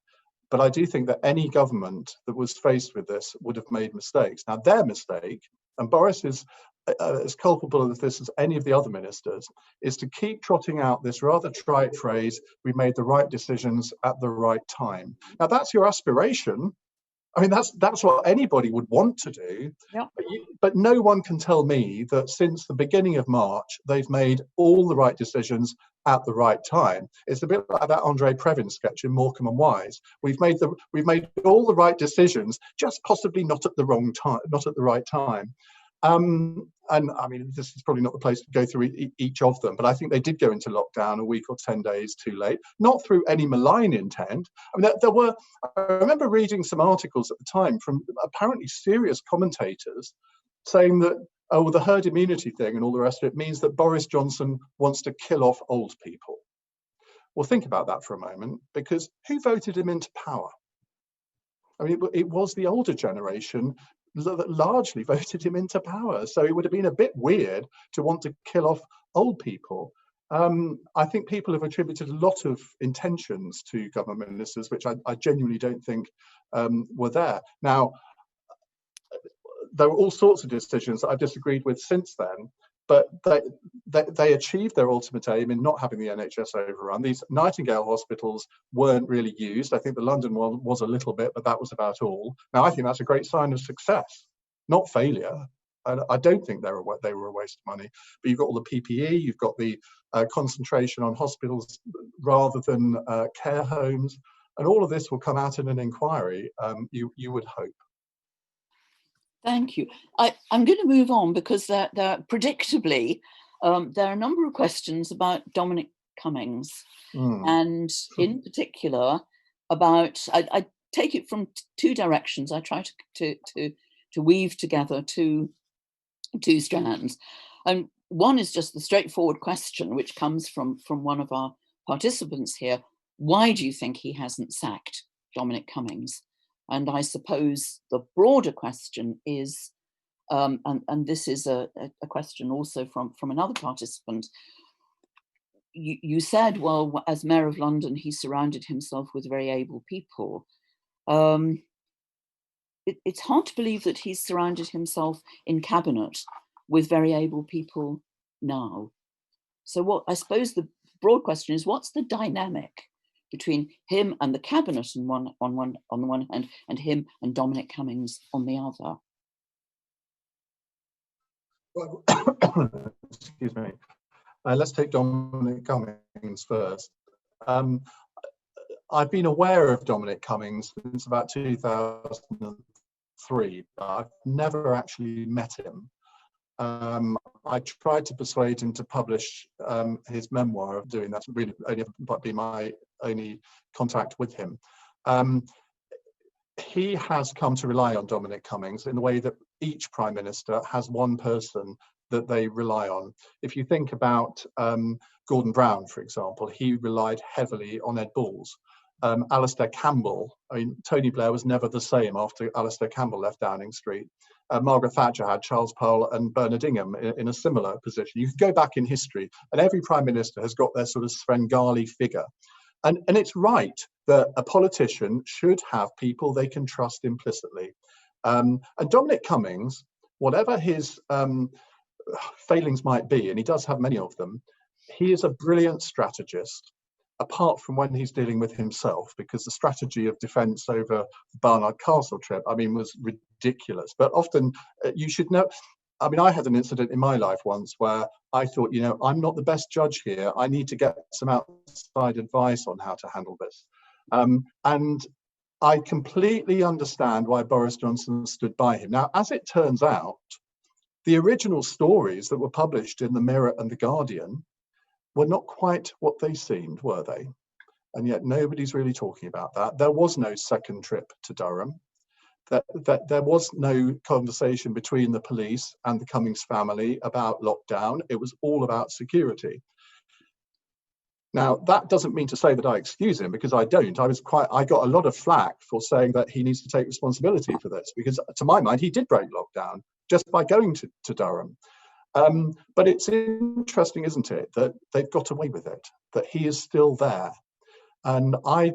But I do think that any government that was faced with this would have made mistakes. Now, their mistake, and Boris is as culpable of this as any of the other ministers, is to keep trotting out this rather trite phrase, we made the right decisions at the right time. Now, that's your aspiration. I mean, that's what anybody would want to do. Yeah. But no one can tell me that since the beginning of March, they've made all the right decisions at the right time. It's a bit like that Andre Previn sketch in Morecambe and Wise. We've made all the right decisions, just possibly not at the wrong time, not at the right time. And I mean, this is probably not the place to go through each of them, but I think they did go into lockdown a week or 10 days too late, not through any malign intent. I mean, I remember reading some articles at the time from apparently serious commentators saying that, oh, the herd immunity thing and all the rest of it means that Boris Johnson wants to kill off old people. Well, think about that for a moment, because who voted him into power? I mean, it was the older generation that largely voted him into power. So it would have been a bit weird to want to kill off old people. I think people have attributed a lot of intentions to government ministers, which I genuinely don't think were there. Now, there were all sorts of decisions that I've disagreed with since then, but they achieved their ultimate aim in not having the NHS overrun. These Nightingale hospitals weren't really used. I think the London one was a little bit, but that was about all. Now, I think that's a great sign of success, not failure. I don't think they were a waste of money. But you've got all the PPE, you've got the concentration on hospitals rather than care homes, and all of this will come out in an inquiry, you would hope. Thank you. I'm going to move on because predictably, there are a number of questions about Dominic Cummings, and in particular about, I take it from two directions. I try to weave together two strands. And one is just the straightforward question, which comes from one of our participants here. Why do you think he hasn't sacked Dominic Cummings? And I suppose the broader question is, and this is a question also from another participant, you said, well, as Mayor of London, he surrounded himself with very able people. It's hard to believe that he's surrounded himself in cabinet with very able people now. So what I suppose the broad question is, what's the dynamic between him and the cabinet on the one hand, and him and Dominic Cummings on the other? Well, excuse me. Let's take Dominic Cummings first. I've been aware of Dominic Cummings since about 2003, but I've never actually met him. I tried to persuade him to publish his memoir of doing that. Really only be my only contact with him. He has come to rely on Dominic Cummings in the way that each Prime Minister has one person that they rely on. If you think about Gordon Brown, for example, he relied heavily on Ed Balls. Alastair Campbell, I mean, Tony Blair was never the same after Alastair Campbell left Downing Street. Margaret Thatcher had Charles Powell and Bernard Ingham in a similar position. You can go back in history, and every Prime Minister has got their sort of Svengali figure. And it's right that a politician should have people they can trust implicitly. And Dominic Cummings, whatever his failings might be, and he does have many of them, he is a brilliant strategist, apart from when he's dealing with himself, because the strategy of defence over the Barnard Castle trip, I mean, was ridiculous. But often you should know, I mean, I had an incident in my life once where I thought, you know, I'm not the best judge here. I need to get some outside advice on how to handle this. And I completely understand why Boris Johnson stood by him. Now, as it turns out, the original stories that were published in the Mirror and the Guardian were not quite what they seemed, were they? And yet nobody's really talking about that. There was no second trip to Durham. That there was no conversation between the police and the Cummings family about lockdown. It was all about security. Now, that doesn't mean to say that I excuse him, because I don't. I got a lot of flack for saying that he needs to take responsibility for this, because to my mind, he did break lockdown just by going to Durham. But it's interesting, isn't it, that they've got away with it, that he is still there. And I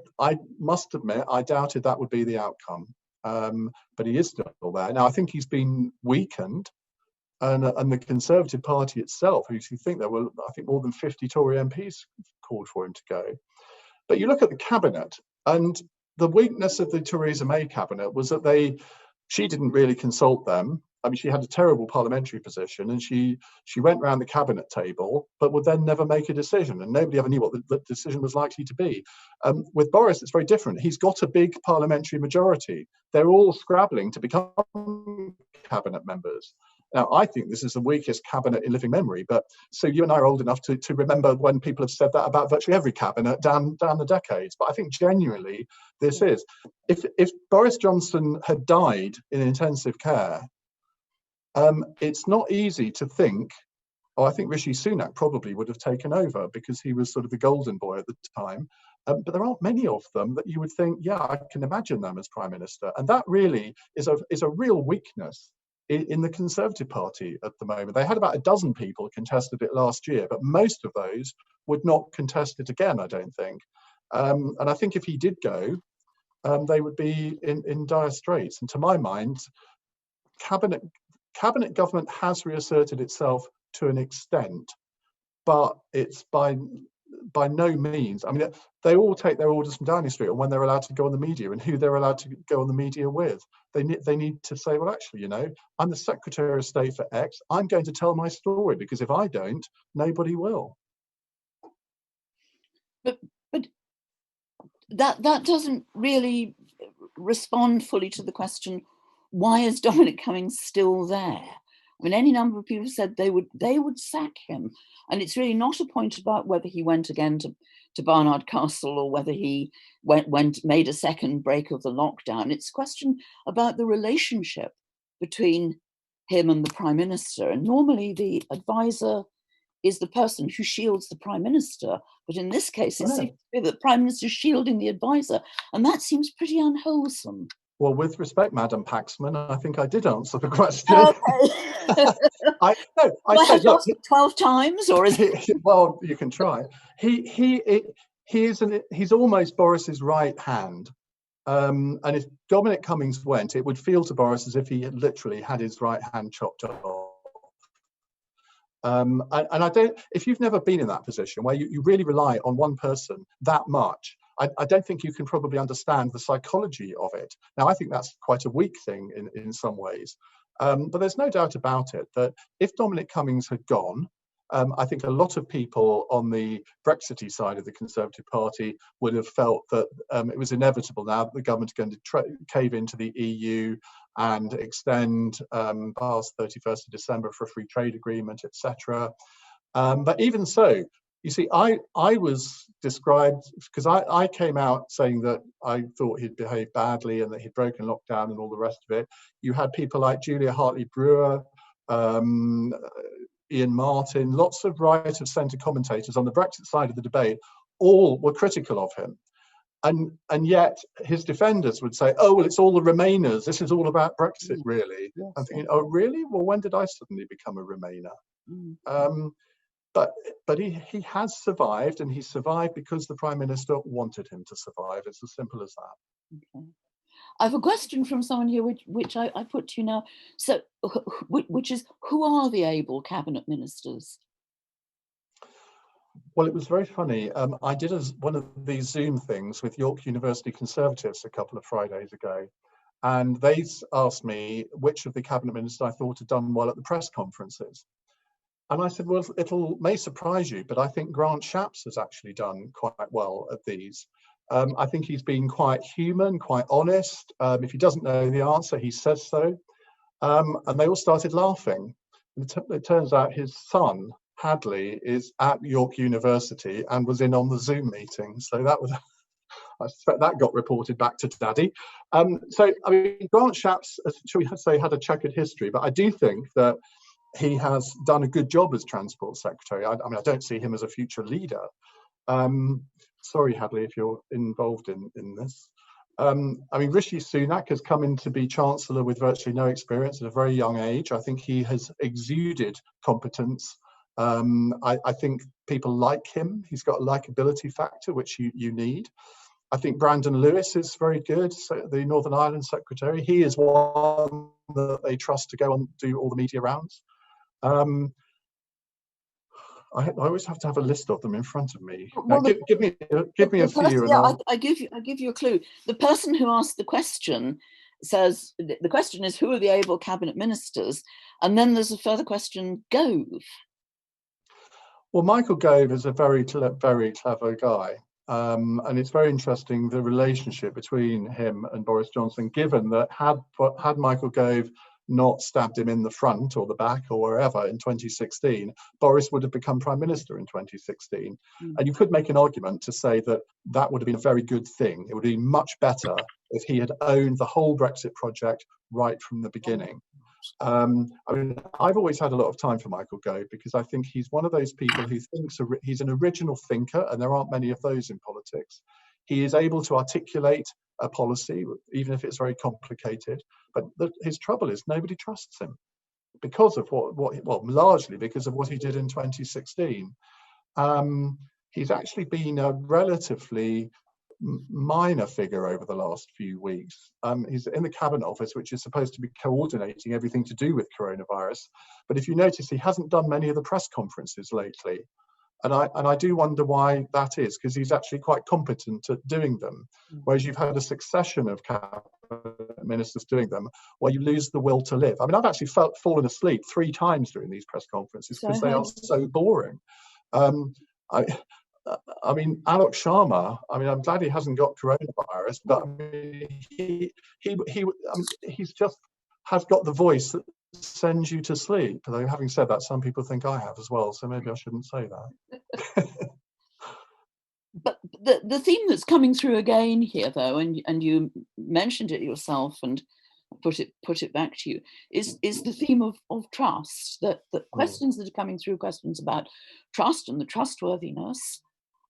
must admit, I doubted that would be the outcome. But he is still there. Now, I think he's been weakened, and the Conservative Party itself, who you think there were, I think, more than 50 Tory MPs called for him to go. But you look at the cabinet, and the weakness of the Theresa May cabinet was that she didn't really consult them. I mean, she had a terrible parliamentary position, and she went round the cabinet table, but would then never make a decision, and nobody ever knew what the decision was likely to be. With Boris, it's very different. He's got a big parliamentary majority. They're all scrabbling to become cabinet members. Now, I think this is the weakest cabinet in living memory, but so you and I are old enough to remember when people have said that about virtually every cabinet down the decades. But I think genuinely this is. If Boris Johnson had died in intensive care, it's not easy to think, I think Rishi Sunak probably would have taken over because he was sort of the golden boy at the time. But there aren't many of them that you would think, yeah, I can imagine them as Prime Minister. And that really is a real weakness in the Conservative Party at the moment. They had about a dozen people contested it last year, but most of those would not contest it again, I don't think. And I think if he did go, they would be in dire straits. And to my mind, cabinet government has reasserted itself to an extent, but it's by no means. I mean, they all take their orders from Downing Street on when they're allowed to go on the media and who they're allowed to go on the media with. They need to say, well, actually, you know, I'm the Secretary of State for X. I'm going to tell my story, because if I don't, nobody will. But that doesn't really respond fully to the question, why is Dominic Cummings still there? I mean, any number of people said they would sack him, and it's really not a point about whether he went again to Barnard Castle or whether he made a second break of the lockdown. It's a question about the relationship between him and the Prime Minister. And normally the advisor is the person who shields the Prime Minister, but in this case it seems to be that the Prime Minister is shielding the advisor, and that seems pretty unwholesome. Well, with respect, Madam Paxman, I think I did answer the question. Okay. I said, look, 12 times, or is it? Well, you can try. He's almost Boris's right hand, and if Dominic Cummings went, it would feel to Boris as if he had literally had his right hand chopped off. And I don't. If you've never been in that position where you really rely on one person that much, I don't think you can probably understand the psychology of it. Now, I think that's quite a weak thing in some ways. But there's no doubt about it that if Dominic Cummings had gone, I think a lot of people on the Brexity side of the Conservative Party would have felt that it was inevitable now that the government's going to cave into the EU and extend past 31st of December for a free trade agreement, etc. But even so, you see, I was described, because I came out saying that I thought he'd behaved badly and that he'd broken lockdown and all the rest of it. You had people like Julia Hartley-Brewer, Ian Martin, lots of right of centre commentators on the Brexit side of the debate, all were critical of him. And yet his defenders would say, oh, well, it's all the Remainers. This is all about Brexit, really. Yes. I'm thinking, oh, really? Well, when did I suddenly become a Remainer? But he has survived, and he survived because the Prime Minister wanted him to survive. It's as simple as that. Okay. I have a question from someone here, which I put to you now. So, which is, who are the able cabinet ministers? Well, it was very funny. I did one of these Zoom things with York University Conservatives a couple of Fridays ago, and they asked me which of the cabinet ministers I thought had done well at the press conferences. And I said, well, may surprise you, but I think Grant Shapps has actually done quite well at these. I think he's been quite human, quite honest. If he doesn't know the answer, he says so. And they all started laughing. It turns out his son, Hadley, is at York University and was in on the Zoom meeting. So that was, I suspect that got reported back to Daddy. So, I mean, Grant Shapps, shall we say, had a checkered history, but I do think that he has done a good job as Transport Secretary. I mean, I don't see him as a future leader. Sorry, Hadley, if you're involved in this. I mean, Rishi Sunak has come in to be Chancellor with virtually no experience at a very young age. I think he has exuded competence. I think people like him. He's got a likability factor, which you need. I think Brandon Lewis is very good, so the Northern Ireland Secretary. He is one that they trust to go and do all the media rounds. I always have to have a list of them in front of me. Well, now, give me a few. Yeah, I give you a clue. The person who asked the question says the question is, who are the able cabinet ministers? And then there's a further question, Gove. Well, Michael Gove is a very clever guy. And it's very interesting, the relationship between him and Boris Johnson, given that had Michael Gove not stabbed him in the front or the back or wherever in 2016, Boris would have become Prime Minister in 2016. And you could make an argument to say that that would have been a very good thing. It would be much better if he had owned the whole Brexit project right from the beginning. I mean, I've always had a lot of time for Michael Gove because I think he's one of those people who thinks he's an original thinker, and there aren't many of those in politics. He is able to articulate a policy, even if it's very complicated. But his trouble is nobody trusts him because of largely because of what he did in 2016. He's actually been a relatively minor figure over the last few weeks. He's in the Cabinet Office, which is supposed to be coordinating everything to do with coronavirus. But if you notice, he hasn't done many of the press conferences lately. And I do wonder why that is, because he's actually quite competent at doing them. Whereas you've had a succession of cabinet ministers doing them, where you lose the will to live. I mean, I've actually fallen asleep 3 times during these press conferences because they are so boring. I mean, Alok Sharma, I mean, I'm glad he hasn't got coronavirus, but I mean, he's just has got the voice that sends you to sleep. Though having said that, some people think I have as well, so maybe I shouldn't say that. But the theme that's coming through again here, though, and you mentioned it yourself and put it back to you, is the theme of trust. That questions that are coming through, questions about trust and the trustworthiness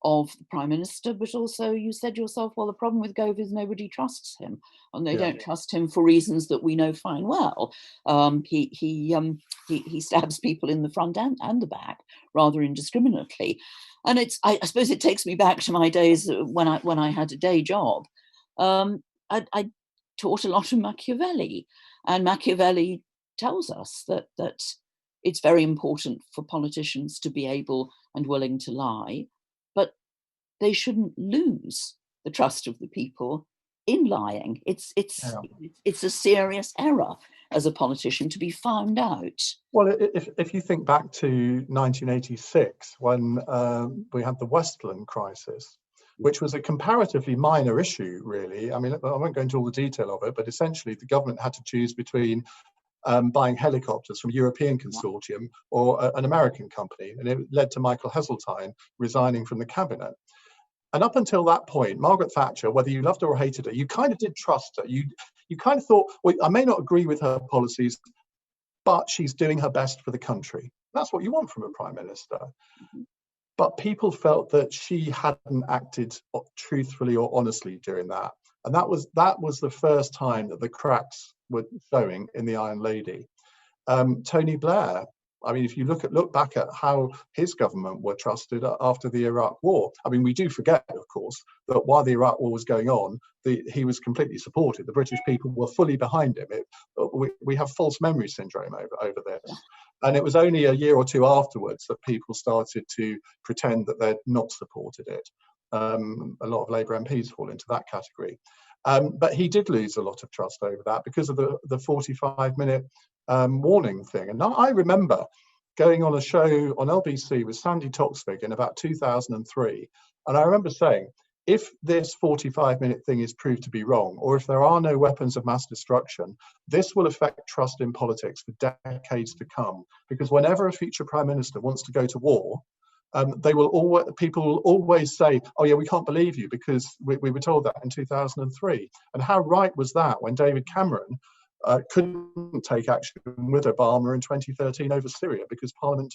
of the Prime Minister, but also you said yourself, well, the problem with Gove is nobody trusts him, and they don't trust him for reasons that we know fine well. He stabs people in the front and the back rather indiscriminately, and I suppose it takes me back to my days when I had a day job. I taught a lot of Machiavelli, and Machiavelli tells us that it's very important for politicians to be able and willing to lie, but they shouldn't lose the trust of the people in lying. It's a serious error as a politician to be found out. Well, if you think back to 1986, when we had the Westland Crisis, which was a comparatively minor issue, really. I mean, I won't go into all the detail of it, but essentially the government had to choose between buying helicopters from a European consortium or an American company, and it led to Michael Heseltine resigning from the cabinet. And up until that point, Margaret Thatcher, whether you loved her or hated her, you kind of did trust her. You kind of thought, well, I may not agree with her policies, but she's doing her best for the country. That's what you want from a prime minister. But people felt that she hadn't acted truthfully or honestly during that. And that was the first time that the cracks were showing in the Iron Lady. Tony Blair, I mean, if you look back at how his government were trusted after the Iraq War, I mean, we do forget, of course, that while the Iraq War was going on, he was completely supported. The British people were fully behind him. We have false memory syndrome over this. And it was only a year or two afterwards that people started to pretend that they'd not supported it. A lot of Labour MPs fall into that category. But he did lose a lot of trust over that because of the 45-minute warning thing. And I remember going on a show on LBC with Sandy Toksvig in about 2003. And I remember saying, if this 45-minute thing is proved to be wrong, or if there are no weapons of mass destruction, this will affect trust in politics for decades to come. Because whenever a future prime minister wants to go to war, people will always say, oh yeah, we can't believe you because we were told that in 2003. And how right was that when David Cameron couldn't take action with Obama in 2013 over Syria because Parliament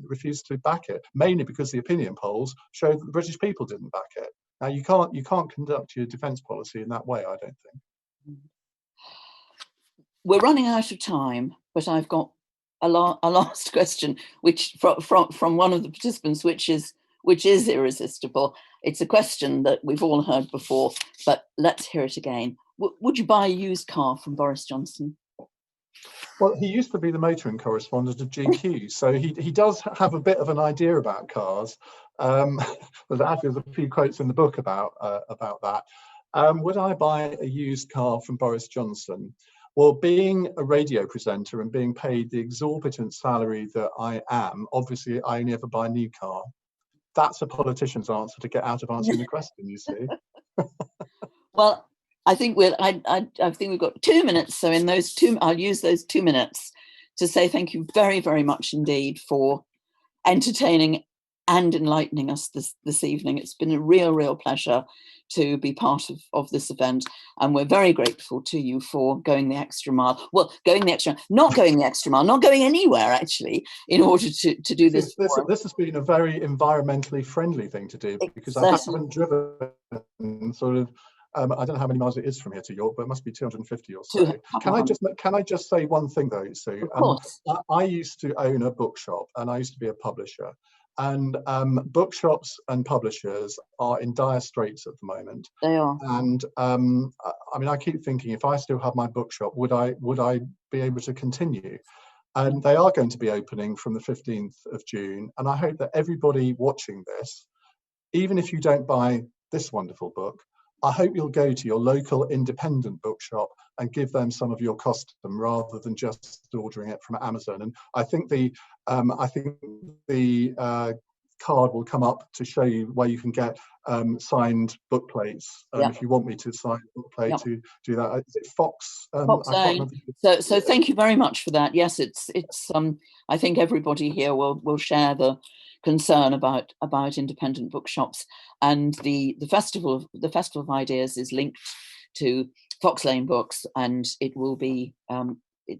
refused to back it, mainly because the opinion polls showed that the British people didn't back it. Now you can't conduct your defence policy in that way, I don't think. We're running out of time, but I've got a last question, which from one of the participants, which is irresistible. It's a question that we've all heard before, but let's hear it again. Would you buy a used car from Boris Johnson? Well, he used to be the motoring correspondent of GQ, so he does have a bit of an idea about cars. There's actually a few quotes in the book about that. Would I buy a used car from Boris Johnson? Well, being a radio presenter and being paid the exorbitant salary that I am, obviously I only ever buy a new car. That's a politician's answer to get out of answering the question, you see. Well, I think I think we've got 2 minutes. So in those I'll use those 2 minutes to say thank you very, very much indeed for entertaining and enlightening us this evening. It's been a real pleasure to be part of this event, and we're very grateful to you for going the extra mile. Well, not going the extra mile, not going anywhere actually, in order to do this. This has been a very environmentally friendly thing to do because I haven't driven sort of. I don't know how many miles it is from here to York, but it must be 250 or so. Can I just say one thing though, Sue? Of course. I used to own a bookshop and I used to be a publisher. And bookshops and publishers are in dire straits at the moment. They are. And I mean, I keep thinking, if I still have my bookshop, would I be able to continue? And they are going to be opening from the 15th of June. And I hope that everybody watching this, even if you don't buy this wonderful book, I hope you'll go to your local independent bookshop and give them some of your custom rather than just ordering it from Amazon. And I think the card will come up to show you where you can get signed book plates. If you want me to sign a book plate to do that, is it Fox? Fox Lane. So thank you very much for that. Yes, it's I think everybody here will share the concern about independent bookshops, and the festival of ideas is linked to Fox Lane Books, and it will be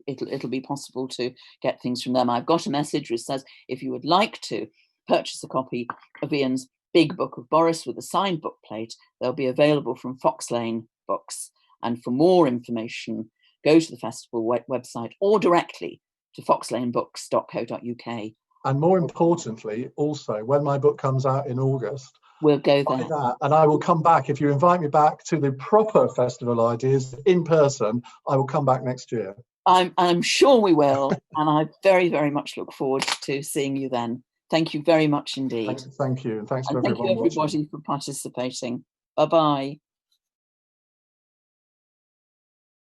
it'll be possible to get things from them. I've got a message which says if you would like to purchase a copy of Iain's big book of Boris with a signed book plate, they'll be available from Fox Lane Books. And for more information, go to the festival website or directly to foxlanebooks.co.uk. And more importantly, also, when my book comes out in August, we'll go there. And I will come back. If you invite me back to the proper Festival Ideas in person, I will come back next year. I'm sure we will. And I very, very much look forward to seeing you then. Thank you very much indeed. Thank you. And thanks to everyone watching. Thank you, everybody, for participating. Bye-bye.